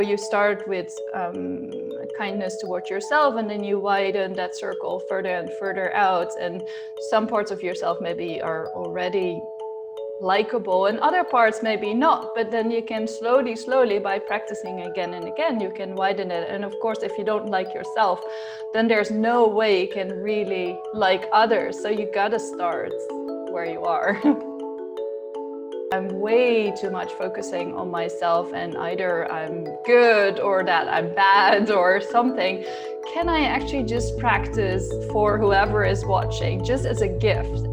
You start with kindness towards yourself, and then you widen that circle further and further out. And some parts of yourself maybe are already likable and other parts maybe not, but then you can slowly by practicing again and again, you can widen it. And of course, if you don't like yourself, then there's no way you can really like others. So you gotta start where you are. I'm way too much focusing on myself, and either I'm good or that I'm bad or something. Can I actually just practice for whoever is watching, just as a gift?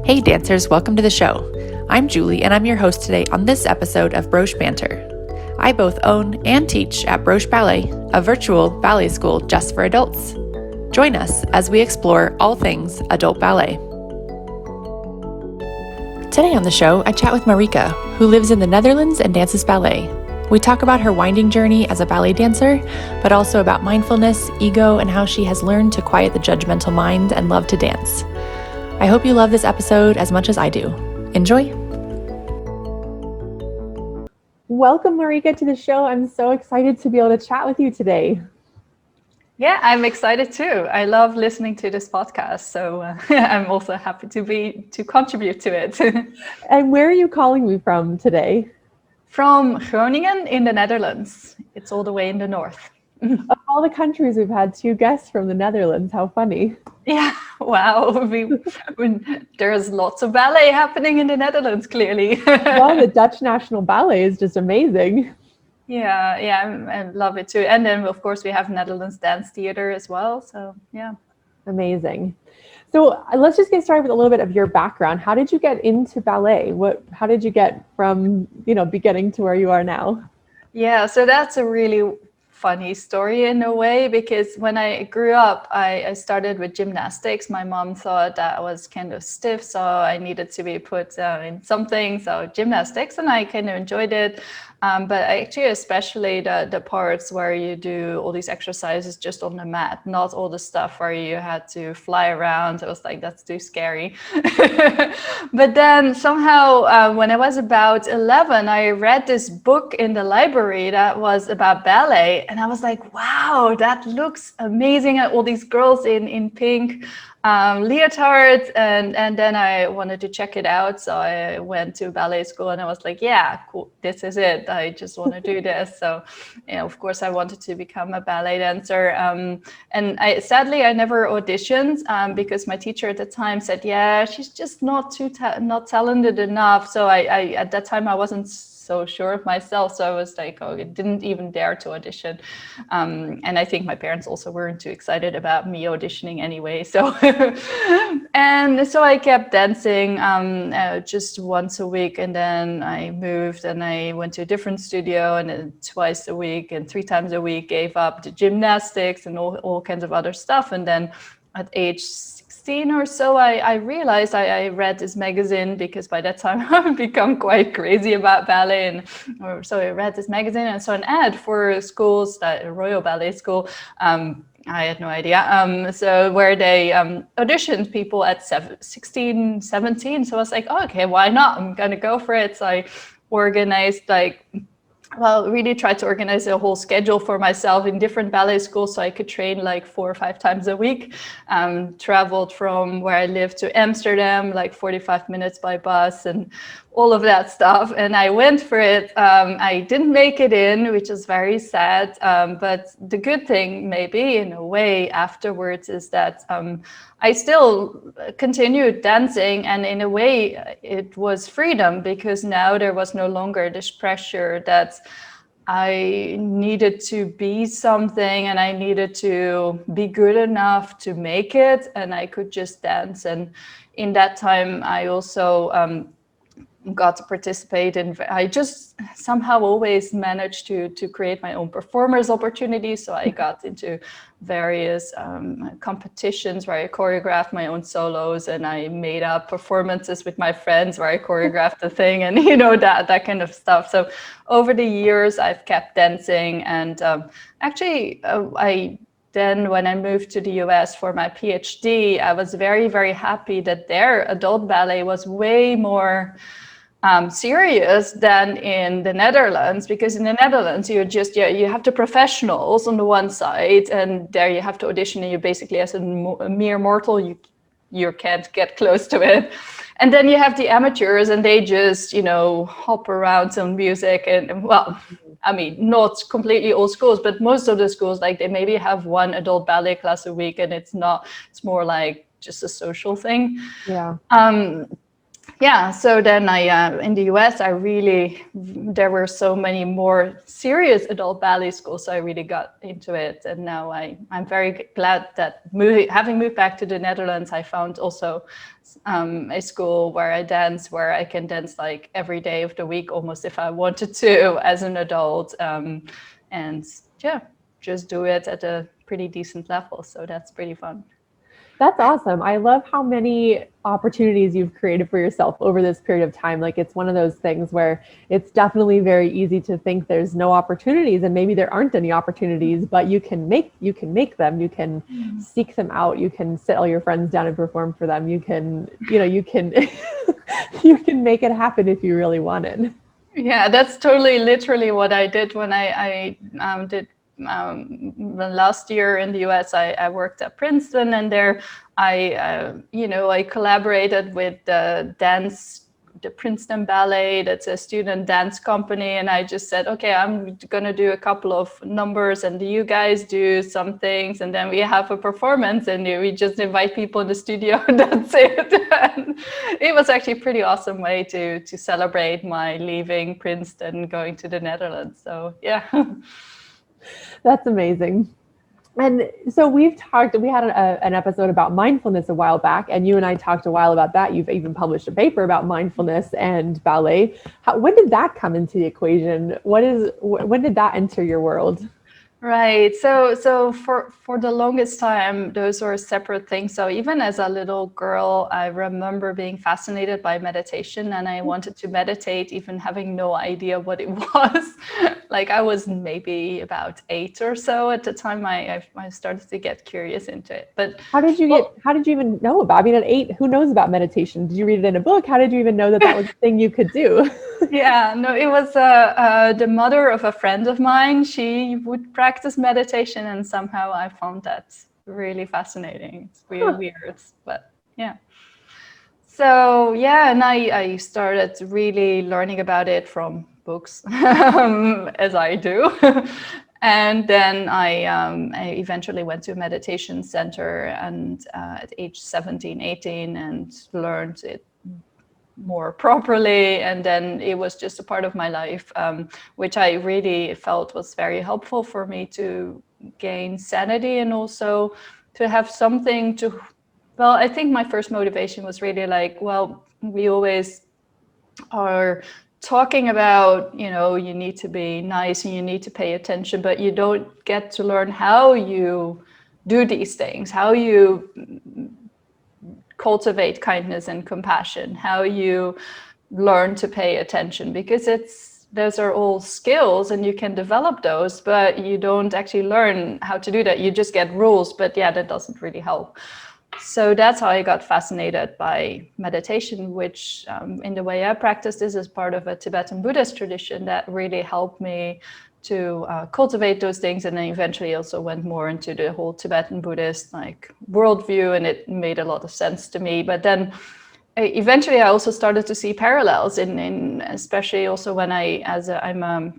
Hey dancers, welcome to the show. I'm Julie and I'm your host today on this episode of Broche Banter. I both own and teach at Broche Ballet, a virtual ballet school just for adults. Join us as we explore all things adult ballet. Today on the show, I chat with Marieke, who lives in the Netherlands and dances ballet. We talk about her winding journey as a ballet dancer, but also about mindfulness, ego, and how she has learned to quiet the judgmental mind and love to dance. I hope you love this episode as much as I do. Enjoy! Welcome, Marieke, to the show. I'm so excited to be able to chat with you today. Yeah, I'm excited too. I love listening to this podcast, so I'm also happy to contribute to it. And where are you calling me from today? From Groningen in the Netherlands. It's all the way in the north. Of all the countries, we've had two guests from the Netherlands. How funny. Yeah, wow. There's lots of ballet happening in the Netherlands, clearly. Well, the Dutch National Ballet is just amazing. Yeah, I love it too. And then, of course, we have Netherlands Dance Theater as well. So, yeah. Amazing. So let's just get started with a little bit of your background. How did you get into ballet? How did you get from, beginning to where you are now? Yeah, so that's a really funny story in a way, because when I grew up, I started with gymnastics. My mom thought that I was kind of stiff, so I needed to be put in something, so gymnastics, and I kind of enjoyed it. But I actually, especially the parts where you do all these exercises just on the mat, not all the stuff where you had to fly around. I was like, that's too scary. But then somehow, when I was about 11, I read this book in the library that was about ballet. And I was like, wow, that looks amazing. All these girls in pink leotards, and then I wanted to check it out, so I went to ballet school and I was like, yeah, cool, this is it, I just want to do this. So of course I wanted to become a ballet dancer, and sadly I never auditioned because my teacher at the time said, yeah, she's just not not talented enough. So I at that time I wasn't so sure of myself, so I was like, I didn't even dare to audition, and I think my parents also weren't too excited about me auditioning anyway. So and so I kept dancing just once a week, and then I moved and I went to a different studio, and then twice a week and 3 times a week gave up the gymnastics and all kinds of other stuff. And then at age 16 or so, I realized I read this magazine, because by that time I've become quite crazy about ballet. So I read this magazine and saw an ad for schools, that Royal Ballet School. I had no idea. So where they auditioned people at 16, 17. So I was like, oh, okay, why not? I'm going to go for it. So I organized really tried to organize a whole schedule for myself in different ballet schools so I could train like 4 or 5 times a week. Traveled from where I lived to Amsterdam, like 45 minutes by bus and all of that stuff. And I went for it. I didn't make it in, which is very sad. But the good thing, maybe in a way afterwards, is that I still continued dancing, and in a way it was freedom, because now there was no longer this pressure that I needed to be something and I needed to be good enough to make it, and I could just dance. And in that time I also got to participate in, I just somehow always managed to create my own performers opportunities. So I got into various competitions where I choreographed my own solos, and I made up performances with my friends where I choreographed the thing, and that kind of stuff. So over the years I've kept dancing, and then when I moved to the US for my PhD, I was very, very happy that their adult ballet was way more serious than in the Netherlands, because in the Netherlands you have the professionals on the one side, and there you have to audition, and you basically, as a mere mortal, you can't get close to it. And then you have the amateurs, and they just hop around some music, and well, I mean, not completely all schools, but most of the schools, like, they maybe have one adult ballet class a week, and it's more like just a social thing. Yeah. Yeah, so then in the US, there were so many more serious adult ballet schools, so I really got into it. And now I'm very glad that having moved back to the Netherlands, I found also a school where I can dance like every day of the week, almost, if I wanted to, as an adult. And yeah, just do it at a pretty decent level. So that's pretty fun. That's awesome. I love how many opportunities you've created for yourself over this period of time. Like, it's one of those things where it's definitely very easy to think there's no opportunities, and maybe there aren't any opportunities, but you can make them. You can seek them out. You can sit all your friends down and perform for them. You can you can make it happen if you really want it. Yeah, that's totally literally what I did when I did last year in the US. I worked at Princeton, and there I collaborated with the Princeton Ballet. That's a student dance company, and I just said, okay, I'm gonna do a couple of numbers, and you guys do some things, and then we have a performance, and we just invite people in the studio. That's it. And it was actually a pretty awesome way to celebrate my leaving Princeton, going to the Netherlands. So yeah. That's amazing. And so we had an episode about mindfulness a while back, and you and I talked a while about that. You've even published a paper about mindfulness and ballet. When did that come into the equation? When did that enter your world? Right. So for the longest time, those were separate things. So even as a little girl, I remember being fascinated by meditation, and I wanted to meditate, even having no idea what it was. Like, I was maybe about 8 or so at the time. I started to get curious into it. But how did you even know about? I mean, at 8, who knows about meditation? Did you read it in a book? How did you even know that was a thing you could do? Yeah, no, it was the mother of a friend of mine. She would practice meditation, and somehow I found that really fascinating. It's really weird, but yeah. So yeah, and I started really learning about it from books, as I do. And then I eventually went to a meditation center, and at age 17, 18, and learned it more properly. And then it was just a part of my life, which I really felt was very helpful for me to gain sanity, and also to have something to, well, I think my first motivation was really like, well, we always are talking about, you need to be nice and you need to pay attention, but you don't get to learn how you do these things, how you cultivate kindness and compassion, how you learn to pay attention, because those are all skills and you can develop those, but you don't actually learn how to do that. You just get rules, but yeah, that doesn't really help. So that's how I got fascinated by meditation, which in the way I practice this is part of a Tibetan Buddhist tradition that really helped me to cultivate those things, and then eventually also went more into the whole Tibetan Buddhist worldview, and it made a lot of sense to me. But then eventually I also started to see parallels in especially also when I'm a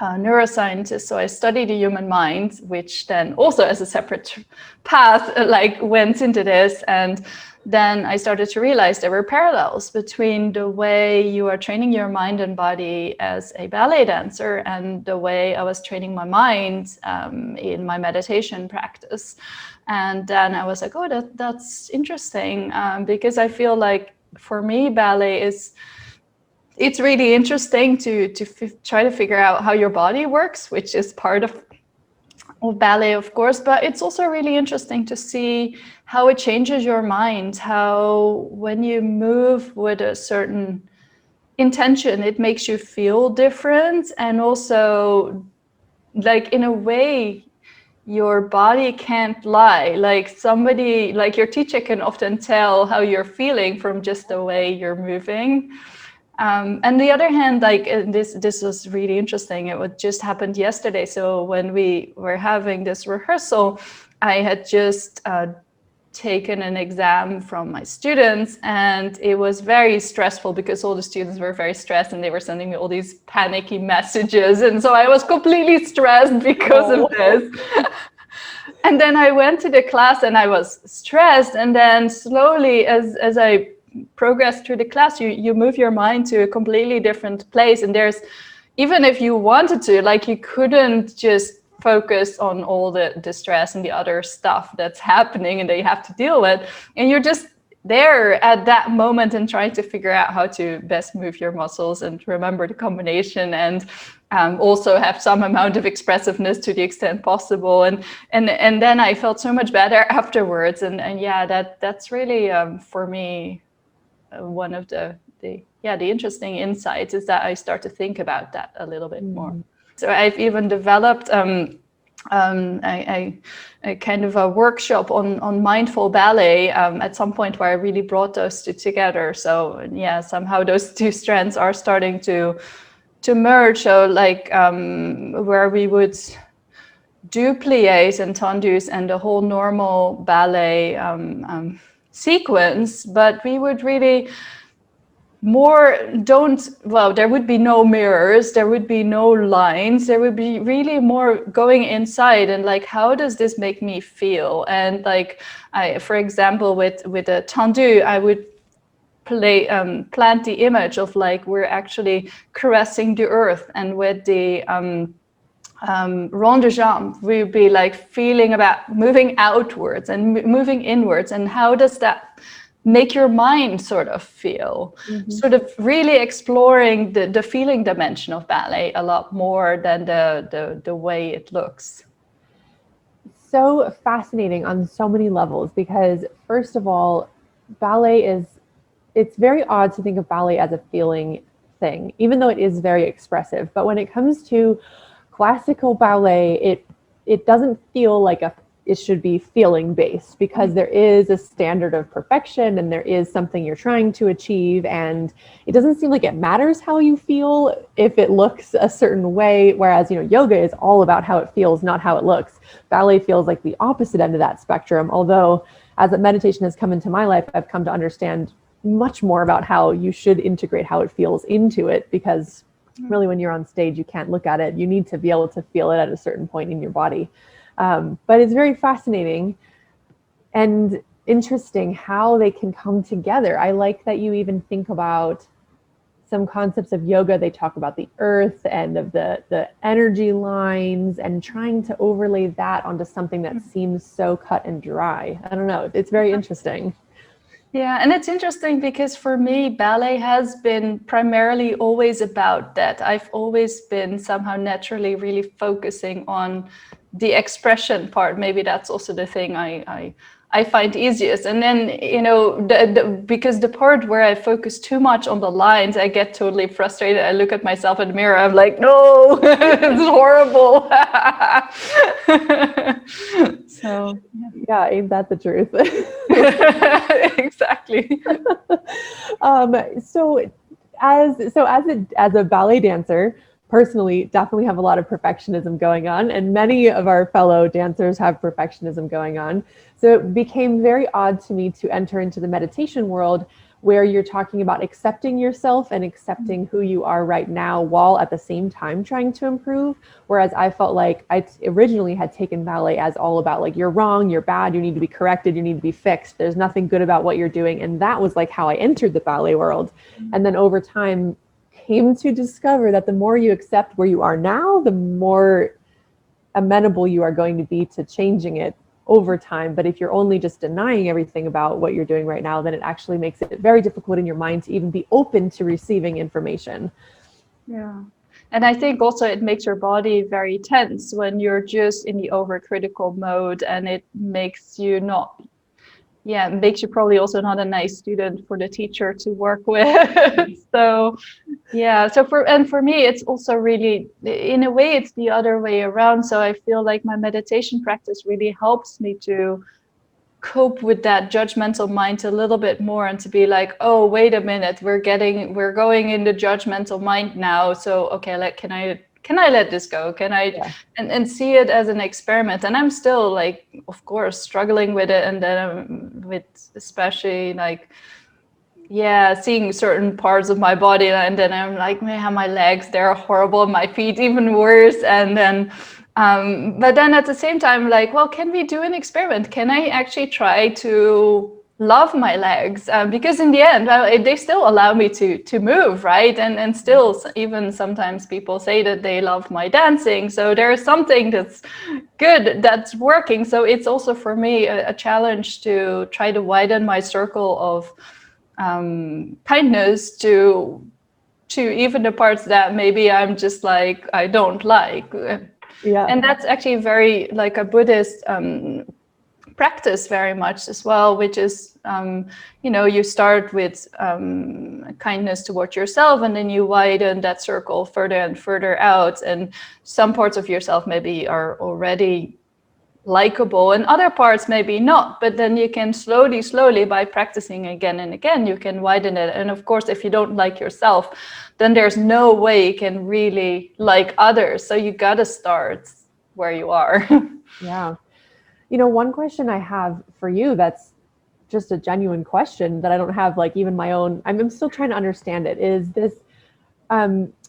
neuroscientist, so I study the human mind, which then also as a separate path went into this. And then I started to realize there were parallels between the way you are training your mind and body as a ballet dancer and the way I was training my mind in my meditation practice. And then I was like, oh, that's interesting, because I feel like for me, ballet it's really interesting to try to figure out how your body works, which is part of ballet, of course, but it's also really interesting to see how it changes your mind, how when you move with a certain intention, it makes you feel different. And also, in a way, your body can't lie. Your teacher can often tell how you're feeling from just the way you're moving. And the other hand, like this was really interesting. It just happened yesterday. So when we were having this rehearsal, I had just taken an exam from my students, and it was very stressful because all the students were very stressed and they were sending me all these panicky messages, and so I was completely stressed because of this. And then I went to the class and I was stressed, and then slowly as I progressed through the class, you move your mind to a completely different place, and there's, even if you wanted to, like, you couldn't just focus on all the stress and the other stuff that's happening and that you have to deal with, and you're just there at that moment and trying to figure out how to best move your muscles and remember the combination, and also have some amount of expressiveness to the extent possible, and then I felt so much better afterwards, and yeah, that's really for me one of the interesting insights, is that I start to think about that a little bit more. So I've even developed a kind of a workshop on mindful ballet at some point, where I really brought those two together. So yeah, somehow those two strands are starting to merge. So like where we would do pliés and tendus and the whole normal ballet sequence, but we would really there would be no mirrors, there would be no lines, there would be really more going inside and like, how does this make me feel? And like, for example, with a tendu, I would plant the image of like, we're actually caressing the earth, and with the rond de jambe, we'd be like feeling about moving outwards and moving inwards, and how does that make your mind sort of feel? Sort of really exploring the feeling dimension of ballet a lot more than the way it looks. So fascinating on so many levels, because first of all, it's very odd to think of ballet as a feeling thing, even though it is very expressive. But when it comes to classical ballet, it doesn't feel like it should be feeling based, because there is a standard of perfection and there is something you're trying to achieve, and it doesn't seem like it matters how you feel if it looks a certain way, whereas yoga is all about how it feels, not how it looks. Ballet feels like the opposite end of that spectrum, although as meditation has come into my life, I've come to understand much more about how you should integrate how it feels into it, because really when you're on stage, you can't look at it, you need to be able to feel it at a certain point in your body. But it's very fascinating and interesting how they can come together. I like that you even think about some concepts of yoga. They talk about the earth and of the energy lines, and trying to overlay that onto something that seems so cut and dry. I don't know. It's very interesting. Yeah, and it's interesting because for me, ballet has been primarily always about that. I've always been somehow naturally really focusing on the expression part. Maybe that's also the thing I find easiest. And then, because the part where I focus too much on the lines, I get totally frustrated. I look at myself in the mirror, I'm like, no, it's horrible. So yeah, ain't that the truth? Exactly. So as a ballet dancer, personally, definitely have a lot of perfectionism going on, and many of our fellow dancers have perfectionism going on. So it became very odd to me to enter into the meditation world, where you're talking about accepting yourself and accepting who you are right now, while at the same time trying to improve. Whereas I felt like I originally had taken ballet as all about like, you're wrong, you're bad, you need to be corrected, you need to be fixed, there's nothing good about what you're doing. And that was like how I entered the ballet world. And then over time came to discover that the more you accept where you are now, the more amenable you are going to be to changing it over time. But if you're only just denying everything about what you're doing right now, then it actually makes it very difficult in your mind to even be open to receiving information. Yeah. And I think also it makes your body very tense when you're just in the overcritical mode, and it makes you makes you probably also not a nice student for the teacher to work with. So for me, it's also really, in a way, it's the other way around. So I feel like my meditation practice really helps me to cope with that judgmental mind a little bit more, and to be like, oh, wait a minute, we're going in the judgmental mind now. So, okay, can I let this go? Can I, and see it as an experiment? And I'm still like, of course, struggling with it. And then with especially like, seeing certain parts of my body, and then I'm like, man, my legs, they're horrible, my feet even worse. And then but then at the same time, like, well, can we do an experiment? Can I actually try to love my legs? Because in the end, well, they still allow me to move, right? And still, even sometimes people say that they love my dancing. So there's something that's good, that's working. So it's also for me a challenge to try to widen my circle of kindness to even the parts that maybe I'm just like, I don't like. And that's actually very like a Buddhist practice very much as well, which is, you start with kindness towards yourself, and then you widen that circle further and further out. And some parts of yourself maybe are already likable and other parts maybe not, but then you can slowly by practicing again and again, you can widen it. And of course, if you don't like yourself, then there's no way you can really like others. So you got to start where you are. Yeah. One question I have for you that's just a genuine question that I don't have like even my own, I'm still trying to understand it, is this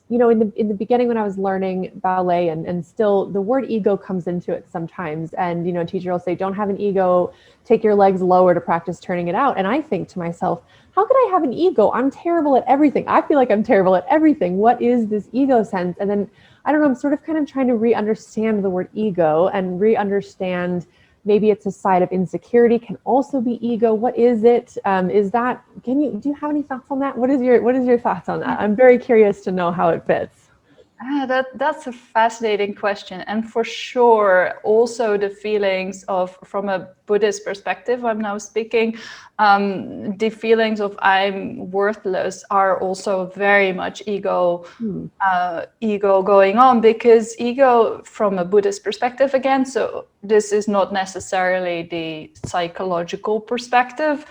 in the beginning when I was learning ballet, and still the word ego comes into it sometimes, and a teacher will say, don't have an ego, take your legs lower to practice turning it out. And I think to myself, how could I have an ego? I'm terrible at everything. I feel like I'm terrible at everything. What is this ego sense? And then I don't know, I'm sort of kind of trying to re-understand the word ego and re-understand, maybe it's a side of insecurity, can also be ego. What is it? Do you have any thoughts on that? What is your thoughts on that? I'm very curious to know how it fits. That's a fascinating question. And for sure, also the feelings of, from a Buddhist perspective, I'm now speaking, the feelings of I'm worthless are also very much ego going on, because ego from a Buddhist perspective, again, so this is not necessarily the psychological perspective,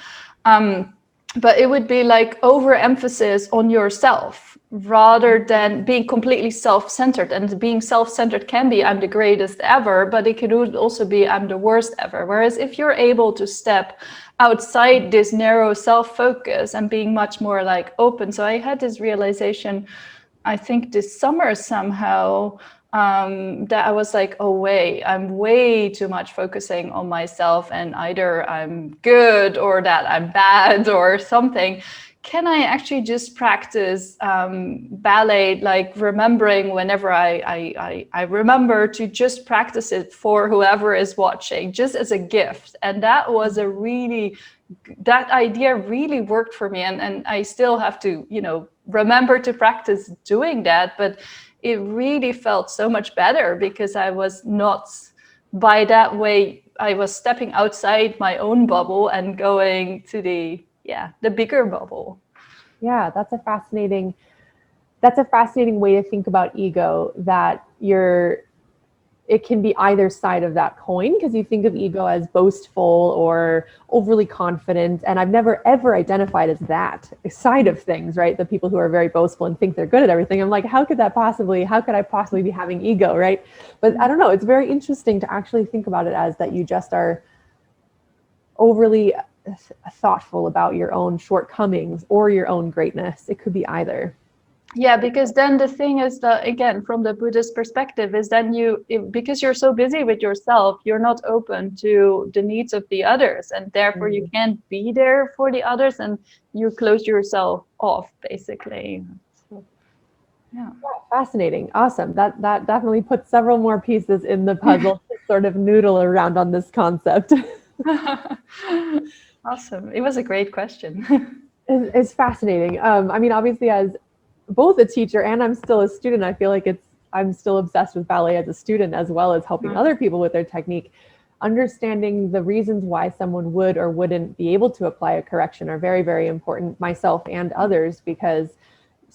but it would be like overemphasis on yourself rather than being completely self-centered. And being self-centered can be I'm the greatest ever, but it could also be I'm the worst ever. Whereas if you're able to step outside this narrow self-focus and being much more like open. So I had this realization, I think this summer somehow, that I was like, oh wait, I'm way too much focusing on myself, and either I'm good or that I'm bad or something. Can I actually just practice ballet, like remembering whenever I remember to just practice it for whoever is watching, just as a gift. And that was that idea really worked for me. And I still have to, remember to practice doing that. But it really felt so much better because I was not, by that way, I was stepping outside my own bubble and going to the bigger bubble. Yeah, that's a fascinating way to think about ego, that it can be either side of that coin, because you think of ego as boastful or overly confident. And I've never ever identified as that side of things, right? The people who are very boastful and think they're good at everything. I'm like, how could I possibly be having ego, right? But I don't know, it's very interesting to actually think about it as that you just are overly thoughtful about your own shortcomings or your own greatness. It could be either. Yeah, because then the thing is that, again, from the Buddhist perspective, is then because you're so busy with yourself, you're not open to the needs of the others, and therefore you can't be there for the others, and you close yourself off, basically. So, yeah. Fascinating. Awesome. That definitely puts several more pieces in the puzzle to sort of noodle around on this concept. Awesome. It was a great question. It's fascinating. I mean, obviously, as both a teacher and I'm still a student, I feel like I'm still obsessed with ballet as a student, as well as helping other people with their technique. Understanding the reasons why someone would or wouldn't be able to apply a correction are very, very important, myself and others, because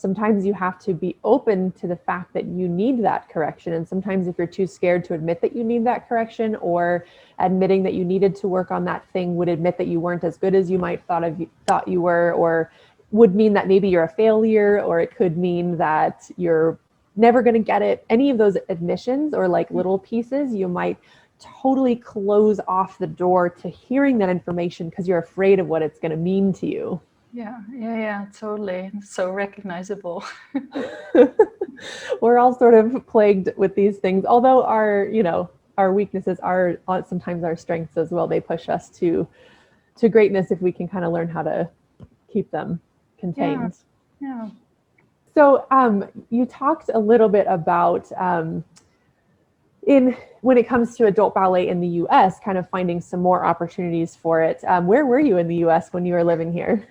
sometimes you have to be open to the fact that you need that correction. And sometimes if you're too scared to admit that you need that correction, or admitting that you needed to work on that thing would admit that you weren't as good as you might thought you were, or would mean that maybe you're a failure, or it could mean that you're never going to get it. Any of those admissions or like little pieces, you might totally close off the door to hearing that information because you're afraid of what it's going to mean to you. Yeah, totally. So recognizable. We're all sort of plagued with these things, although our weaknesses are sometimes our strengths as well. They push us to greatness if we can kind of learn how to keep them contained. Yeah. So you talked a little bit about when it comes to adult ballet in the US, kind of finding some more opportunities for it. Where were you in the US when you were living here?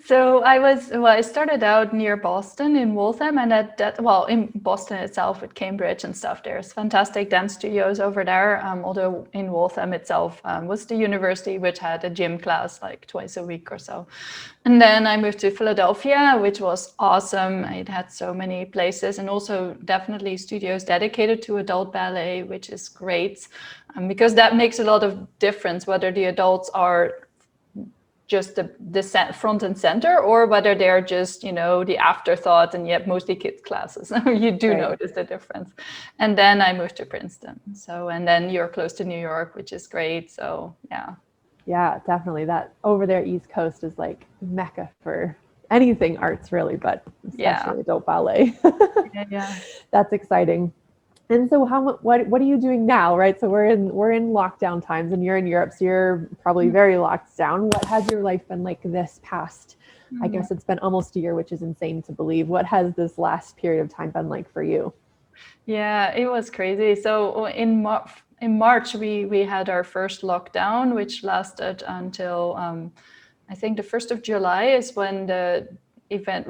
So I started out near Boston in Waltham, and in Boston itself with Cambridge and stuff, there's fantastic dance studios over there. Although in Waltham itself was the university which had a gym class like twice a week or so. And then I moved to Philadelphia, which was awesome. It had so many places, and also definitely studios dedicated to adult ballet, which is great, because that makes a lot of difference whether the adults are just the front and center, or whether they're just, the afterthought, and yet mostly kids classes. You do notice the difference. And then I moved to Princeton. And then you're close to New York, which is great. So yeah. Yeah, definitely. That over there, East Coast is like Mecca for anything arts, really, but especially adult ballet. Yeah. That's exciting. And so what are you doing now, right? So we're in lockdown times, and you're in Europe, so you're probably very locked down. What has your life been like this past, I guess it's been almost a year, which is insane to believe. What has this last period of time been like for you? Yeah, it was crazy. So in March, we had our first lockdown, which lasted until I think the 1st of July is when the event,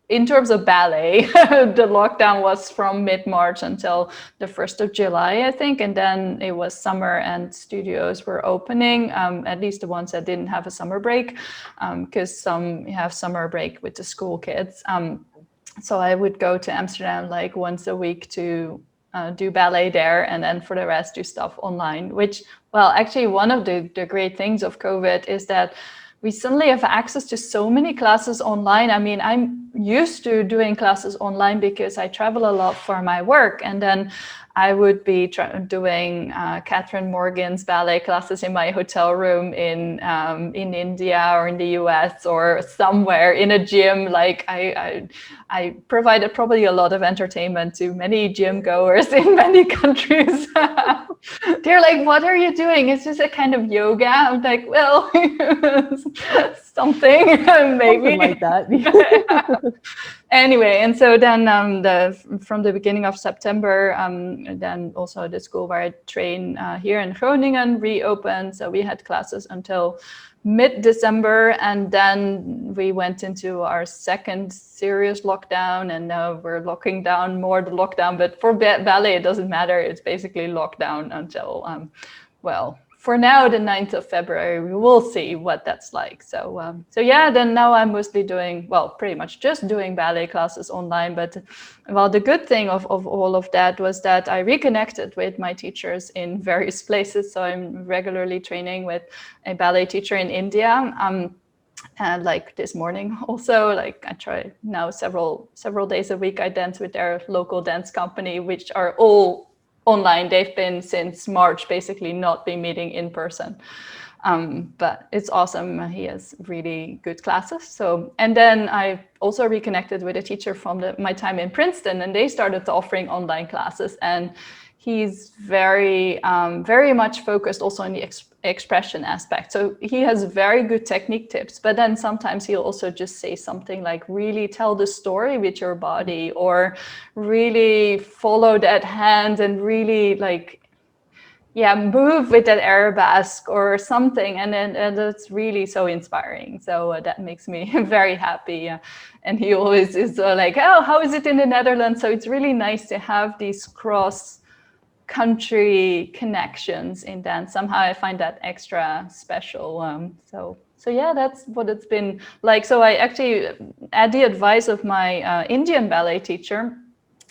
in terms of ballet, the lockdown was from mid-March until the 1st of July, I think. And then it was summer and studios were opening, at least the ones that didn't have a summer break, because some have summer break with the school kids. So I would go to Amsterdam like once a week to do ballet there, and then for the rest do stuff online, which, actually one of the great things of COVID is that we suddenly have access to so many classes online. I mean, I'm used to doing classes online because I travel a lot for my work, and then I would be doing Catherine Morgan's ballet classes in my hotel room in India or in the US or somewhere in a gym. Like I provided probably a lot of entertainment to many gym goers in many countries. They're like, "What are you doing? It's just a kind of yoga." I'm like, "Well, something maybe." Something like that. Anyway, and so then from the beginning of September, then also the school where I train here in Groningen reopened. So we had classes until mid-December, and then we went into our second serious lockdown, and now we're locking down more the lockdown. But for ballet, it doesn't matter. It's basically lockdown until, for now, the 9th of February. We will see what that's like. So then now I'm mostly doing, pretty much just doing ballet classes online. But the good thing of all of that was that I reconnected with my teachers in various places. So I'm regularly training with a ballet teacher in India. And like this morning also, like I try now several days a week, I dance with their local dance company, which are all online. They've been since March, basically not been meeting in person. But it's awesome. He has really good classes. So, and then I also reconnected with a teacher from my time in Princeton, and they started offering online classes. And he's very much focused also on the expression aspect. So he has very good technique tips, but then sometimes he'll also just say something like, really tell the story with your body, or really follow that hand and really move with that arabesque or something. And it's really so inspiring. So that makes me very happy. And he always is like, "Oh, how is it in the Netherlands?" So it's really nice to have these country connections in dance. Somehow I find that extra special. So So yeah, that's what it's been like. So I actually, at the advice of my Indian ballet teacher,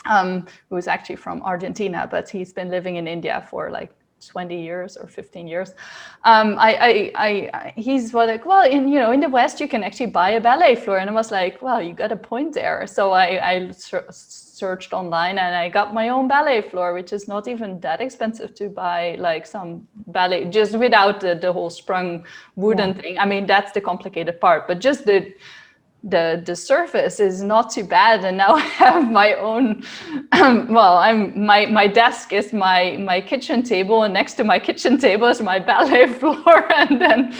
who is actually from Argentina, but he's been living in India for like 20 years or 15 years. He's like, well, in the West, you can actually buy a ballet floor. And I was like, well, you got a point there. So I searched online and I got my own ballet floor, which is not even that expensive to buy, like some ballet, just without the whole sprung wooden thing. I mean, that's the complicated part, but just the surface is not too bad, and now I have my own. My desk is my kitchen table, and next to my kitchen table is my ballet floor, and then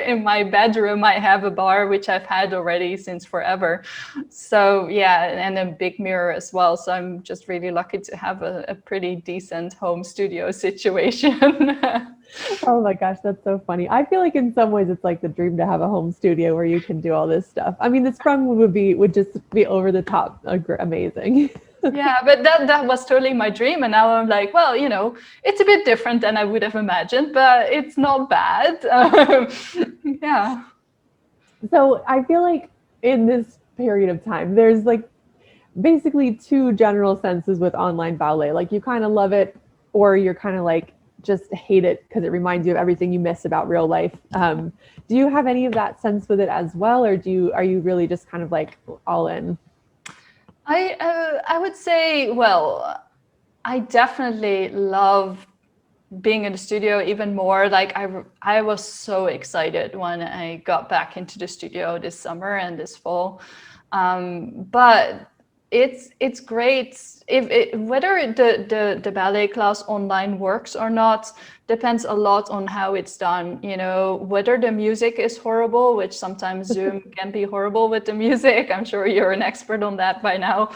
in my bedroom I have a bar which I've had already since forever. So yeah, and a big mirror as well. So I'm just really lucky to have a pretty decent home studio situation. Oh my gosh, that's so funny. I feel like in some ways it's like the dream to have a home studio where you can do all this stuff. I mean, the sprung would just be over the top amazing. Yeah, but that was totally my dream, and now I'm like, well, it's a bit different than I would have imagined, but it's not bad. Yeah. So I feel like in this period of time, there's like basically two general senses with online ballet. Like you kind of love it, or you're kind of like just hate it because it reminds you of everything you miss about real life. Do you have any of that sense with it as well, or are you really just kind of like all in? I would say, well, I definitely love being in the studio even more. Like I was so excited when I got back into the studio this summer and this fall. But it's great whether the ballet class online works or not depends a lot on how it's done. Whether the music is horrible, which sometimes Zoom can be horrible with the music. I'm sure you're an expert on that by now.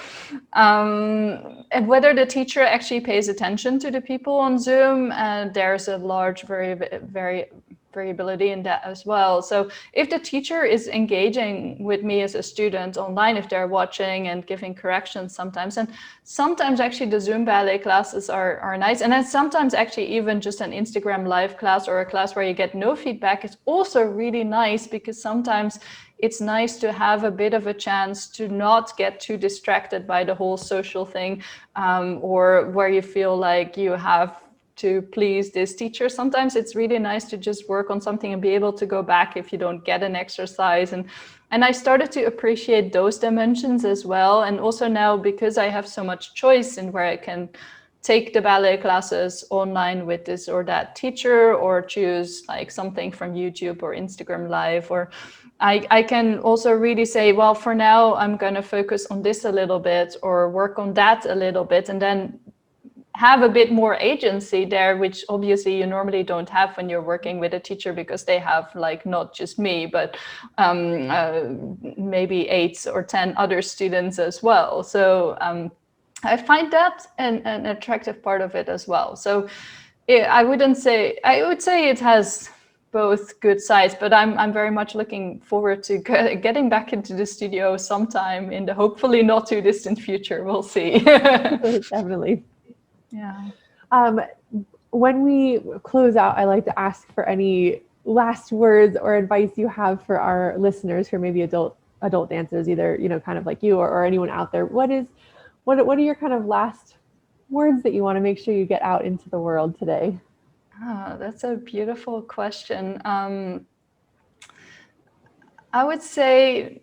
And whether the teacher actually pays attention to the people on Zoom, and there's a large variability in that as well. So if the teacher is engaging with me as a student online, if they're watching and giving corrections sometimes, and sometimes actually the Zoom ballet classes are nice, and then sometimes actually even just an Instagram live class or a class where you get no feedback is also really nice, because sometimes it's nice to have a bit of a chance to not get too distracted by the whole social thing, or where you feel like you have to please this teacher. Sometimes it's really nice to just work on something and be able to go back if you don't get an exercise. And I started to appreciate those dimensions as well. And also now, because I have so much choice in where I can take the ballet classes online with this or that teacher, or choose like something from YouTube or Instagram Live, or I can also really say, well, for now, I'm going to focus on this a little bit or work on that a little bit, and then have a bit more agency there, which obviously you normally don't have when you're working with a teacher, because they have like not just me, but maybe 8 or 10 other students as well. So I find that an attractive part of it as well. So I would say it has both good sides, but I'm very much looking forward to getting back into the studio sometime in the hopefully not too distant future. We'll see. Definitely. Yeah. When we close out, I like to ask for any last words or advice you have for our listeners who are maybe adult dancers, either kind of like you or anyone out there. What are your kind of last words that you want to make sure you get out into the world today? Oh, that's a beautiful question. I would say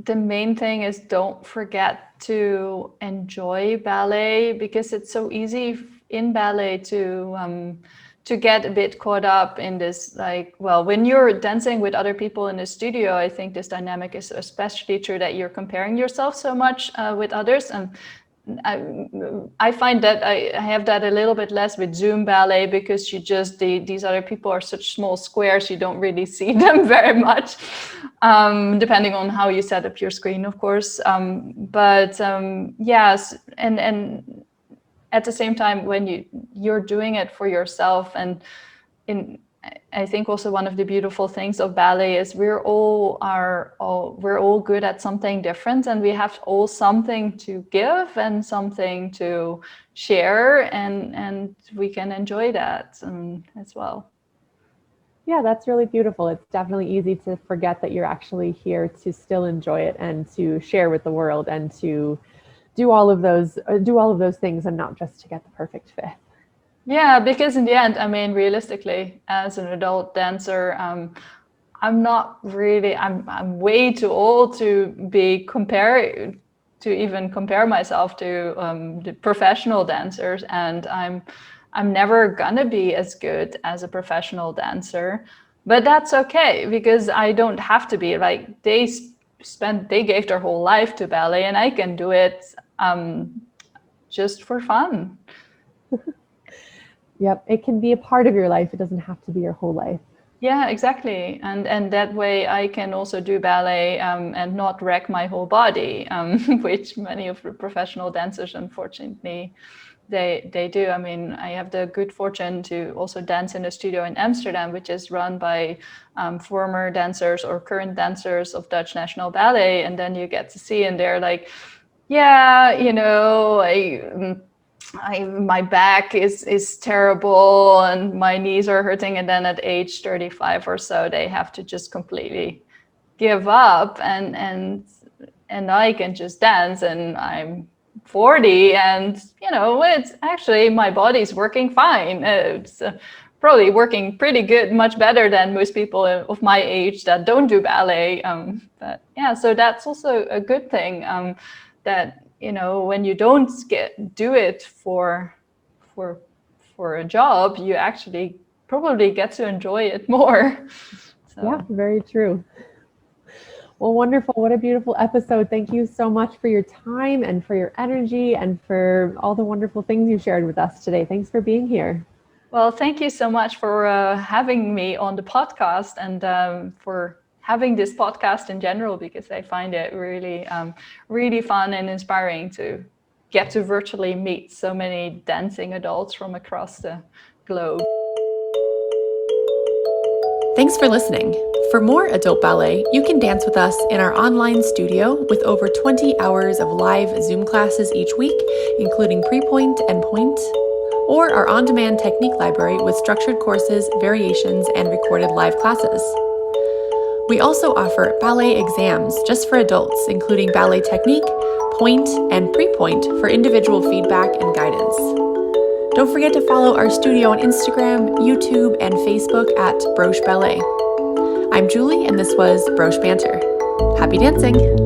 the main thing is don't forget to enjoy ballet, because it's so easy in ballet to get a bit caught up in this, like, well, when you're dancing with other people in the studio, I think this dynamic is especially true, that you're comparing yourself so much with others. And I find that I have that a little bit less with Zoom ballet, because these other people are such small squares, you don't really see them very much, depending on how you set up your screen, of course. Yes, and at the same time, when you're doing it for yourself, and I think also one of the beautiful things of ballet is we're all good at something different, and we have all something to give and something to share, and we can enjoy that as well. Yeah, that's really beautiful. It's definitely easy to forget that you're actually here to still enjoy it and to share with the world and to do all of those things and not just to get the perfect fit. Yeah, because in the end, I mean, realistically, as an adult dancer, I'm not really. I'm way too old to be compared to even compare myself to the professional dancers, and I'm never gonna be as good as a professional dancer. But that's okay because I don't have to be. Like they gave their whole life to ballet, and I can do it just for fun. Yep, it can be a part of your life. It doesn't have to be your whole life. Yeah, exactly. And that way I can also do ballet and not wreck my whole body, which many of the professional dancers, unfortunately, they do. I mean, I have the good fortune to also dance in a studio in Amsterdam, which is run by former dancers or current dancers of Dutch National Ballet. And then you get to see, and they're like, yeah, my back is terrible and my knees are hurting, and then at age 35 or so they have to just completely give up, and I can just dance, and I'm 40, and it's actually my body's working fine. It's probably working pretty good, much better than most people of my age that don't do ballet. But yeah, so that's also a good thing, that when you don't do it for a job, you actually probably get to enjoy it more. So. Yeah, very true. Well, wonderful. What a beautiful episode. Thank you so much for your time and for your energy and for all the wonderful things you shared with us today. Thanks for being here. Well, thank you so much for having me on the podcast, and for having this podcast in general, because I find it really, really fun and inspiring to get to virtually meet so many dancing adults from across the globe. Thanks for listening. For more adult ballet, you can dance with us in our online studio with over 20 hours of live Zoom classes each week, including pre-point and point, or our on-demand technique library with structured courses, variations, and recorded live classes. We also offer ballet exams just for adults, including ballet technique, point, and pre-point for individual feedback and guidance. Don't forget to follow our studio on Instagram, YouTube, and Facebook at Broche Ballet. I'm Julie, and this was Broche Banter. Happy dancing!